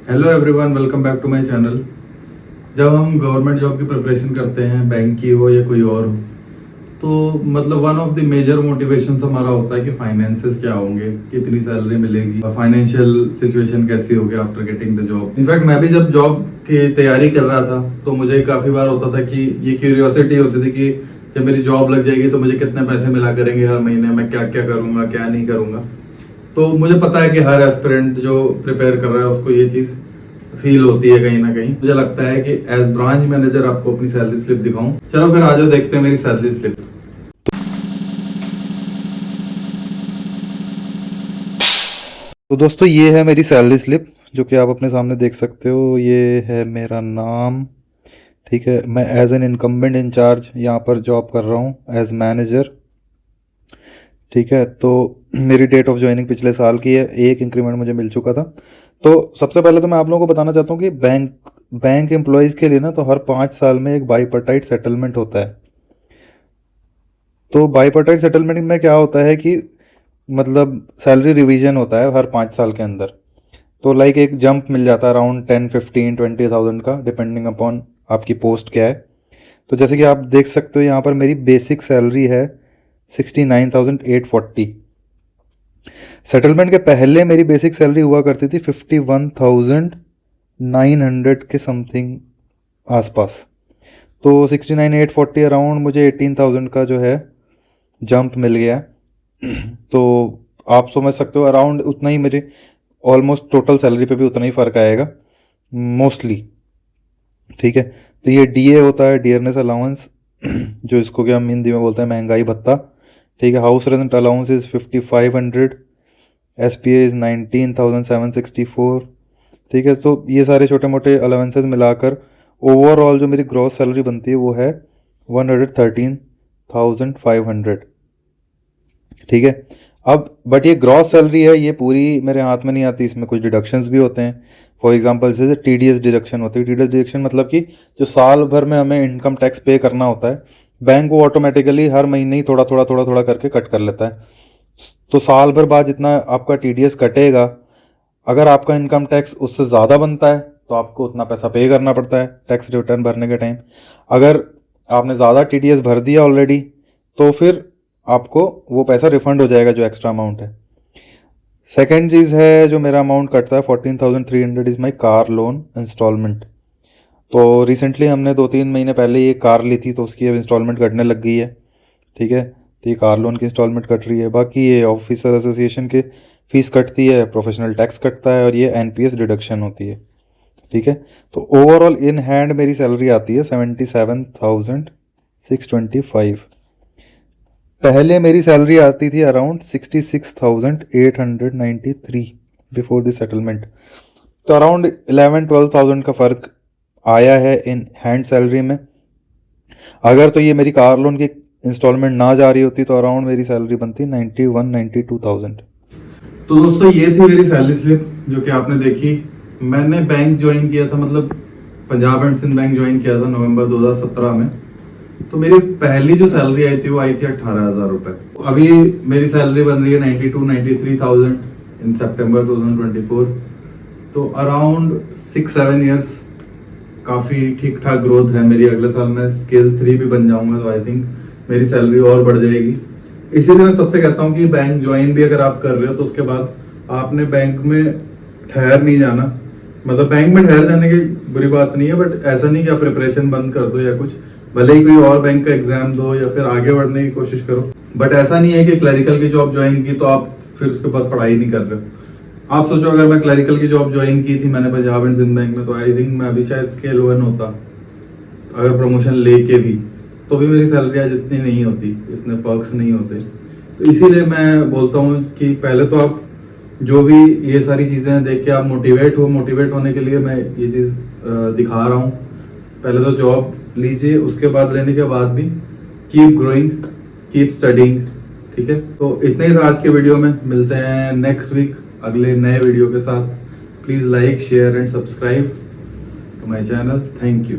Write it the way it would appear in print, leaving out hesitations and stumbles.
Hello everyone, welcome back to my channel. जब हम government job की प्रिपरेशन करते हैं, बैंक की हो या कोई और हो, तो मतलब one of the major motivations हमारा होता है कि फाइनेंसेस क्या होंगे, कितनी सैलरी मिलेगी, फाइनेंशियल सिचुएशन कैसी होगी after getting the job. In fact मैं भी जब जॉब की तैयारी कर रहा था तो मुझे काफ़ी बार होता था कि ये क्यूरियोसिटी होती थी कि जब मेरी जॉब लग जाएगी तो मुझे कितने पैसे मिला करेंगे हर महीने, मैं क्या क्या करूँगा क्या नहीं करूँगा। तो मुझे पता है कि हर एस्पिरेंट जो प्रिपेयर कर रहा है उसको ये चीज़ फील होती है कहीं ना कहीं। मुझे लगता है कि एज ब्रांच मैनेजर आपको अपनी सैलरी स्लिप दिखाऊं। चलो फिर आज देखते हैं मेरी सैलरी स्लिप। तो दोस्तों ये है मेरी सैलरी स्लिप जो कि आप अपने सामने देख सकते हो। ये है मेरा नाम, ठीक है। मैं एज एन इनकम्बेंट इंचार्ज यहाँ पर जॉब कर रहा हूँ एज मैनेजर, ठीक है। तो मेरी डेट ऑफ ज्वाइनिंग पिछले साल की है, एक इंक्रीमेंट मुझे मिल चुका था। तो सबसे पहले तो मैं आप लोगों को बताना चाहता हूँ कि बैंक एम्प्लॉयज़ के लिए ना तो हर 5 साल में एक बाईपर्टाइट सेटलमेंट होता है। तो बाईपर्टाइट सेटलमेंट में क्या होता है कि मतलब सैलरी रिवीजन होता है हर 5 साल के अंदर। तो लाइक एक जंप मिल जाता है अराउंड 10, 15, 20,000 का, डिपेंडिंग अपॉन आपकी पोस्ट क्या है। तो जैसे कि आप देख सकते हो यहाँ पर मेरी बेसिक सैलरी है 69,840। सेटलमेंट के पहले मेरी बेसिक सैलरी हुआ करती थी 51,900 के समथिंग आसपास। तो 69,840 अराउंड मुझे 18,000 का जो है जंप मिल गया। तो आप समझ सकते हो अराउंड उतना ही मेरे ऑलमोस्ट टोटल सैलरी पे भी उतना ही फ़र्क आएगा मोस्टली, ठीक है। तो ये डीए होता है, डियरनेस अलाउंस, जो इसको क्या हम हिंदी में बोलते हैं महंगाई भत्ता, ठीक है। House rent allowance is 5,500, SPA is 19,764, ठीक है। तो ये सारे छोटे मोटे अलाउंसेस मिलाकर ओवरऑल जो मेरी ग्रॉस सैलरी बनती है वो है 113,500, ठीक है। अब बट ये ग्रॉस सैलरी है, ये पूरी मेरे हाथ में नहीं आती, इसमें कुछ डिडक्शंस भी होते हैं। फॉर एग्जांपल जैसे TDS डिडक्शन होती है। TDS डिडक्शन मतलब कि जो साल भर में हमें इनकम टैक्स पे करना होता है, बैंक वो ऑटोमेटिकली हर महीने ही थोड़ा थोड़ा थोड़ा थोड़ा करके कट कर लेता है। तो साल भर बाद जितना आपका TDS कटेगा, अगर आपका इनकम टैक्स उससे ज़्यादा बनता है तो आपको उतना पैसा पे करना पड़ता है टैक्स रिटर्न भरने के टाइम। अगर आपने ज़्यादा TDS भर दिया ऑलरेडी तो फिर आपको वो पैसा रिफंड हो जाएगा जो एक्स्ट्रा अमाउंट है। सेकेंड चीज़ है जो मेरा अमाउंट कटता है 14,300 is my car loan instalment. तो रिसेंटली हमने 2-3 महीने पहले ये कार ली थी तो उसकी अब इंस्टॉलमेंट कटने लग गई है, ठीक है। तो ये कार लोन की इंस्टॉलमेंट कट रही है। बाकी ये ऑफिसर एसोसिएशन की फ़ीस कटती है, प्रोफेशनल टैक्स कटता है और ये NPS डिडक्शन होती है, ठीक है। तो ओवरऑल इन हैंड मेरी सैलरी आती है 77,625। पहले मेरी सैलरी आती थी अराउंड 66,893 बिफोर द सेटलमेंट। तो अराउंड 11-12,000 का फ़र्क आया है इन हैंड सैलरी में। अगर तो ये मेरी कार लोन की इंस्टॉलमेंट ना जा रही होती तो अराउंड मेरी सैलरी बनती 91-92,000। तो दोस्तों ये थी मेरी सैलरी स्लिप जो कि आपने देखी। मैंने बैंक ज्वाइन किया था, मतलब Punjab and Sind bank join किया था नवंबर 2017 में। तो मेरी पहली जो सैलरी आई थी वो आई थी 18,000 रुपये। अभी मेरी सैलरी बन रही है 92-93,000 इन सितंबर 2024। तो अराउंड 6-7 ईयर्स काफ़ी ठीक ठाक ग्रोथ है मेरी। अगले साल मैं स्केल 3 भी बन जाऊंगा तो आई थिंक मेरी सैलरी और बढ़ जाएगी। इसीलिए मैं सबसे कहता हूँ कि बैंक ज्वाइन भी अगर आप कर रहे हो तो उसके बाद आपने बैंक में ठहर नहीं जाना। मतलब बैंक में ठहर जाने की बुरी बात नहीं है, बट ऐसा नहीं कि आप प्रिपरेशन बंद कर दो या कुछ। भले ही कोई और बैंक का एग्जाम दो या फिर आगे बढ़ने की कोशिश करो, बट ऐसा नहीं है कि क्लरिकल की जॉब ज्वाइन की तो आप फिर उसके बाद पढ़ाई नहीं कर रहे हो। आप सोचो अगर मैं क्लरिकल की जॉब ज्वाइन की थी मैंने पंजाब एंड सिंध बैंक में, तो आई थिंक मैं अभी शायद स्केल 1 होता, अगर प्रमोशन लेके भी। तो भी मेरी सैलरी आज इतनी नहीं होती, इतने पर्क्स नहीं होते। तो इसीलिए मैं बोलता हूँ कि पहले तो आप जो भी ये सारी चीज़ें देख के आप मोटिवेट होने के लिए मैं ये चीज़ दिखा रहा हूँ। पहले तो जॉब लीजिए, उसके बाद लेने के बाद भी कीप ग्रोइंग, कीप स्टडिंग, ठीक है। तो इतने ही था आज के वीडियो में। मिलते हैं नेक्स्ट वीक अगले नए वीडियो के साथ। Please like, share and subscribe to my channel. Thank you.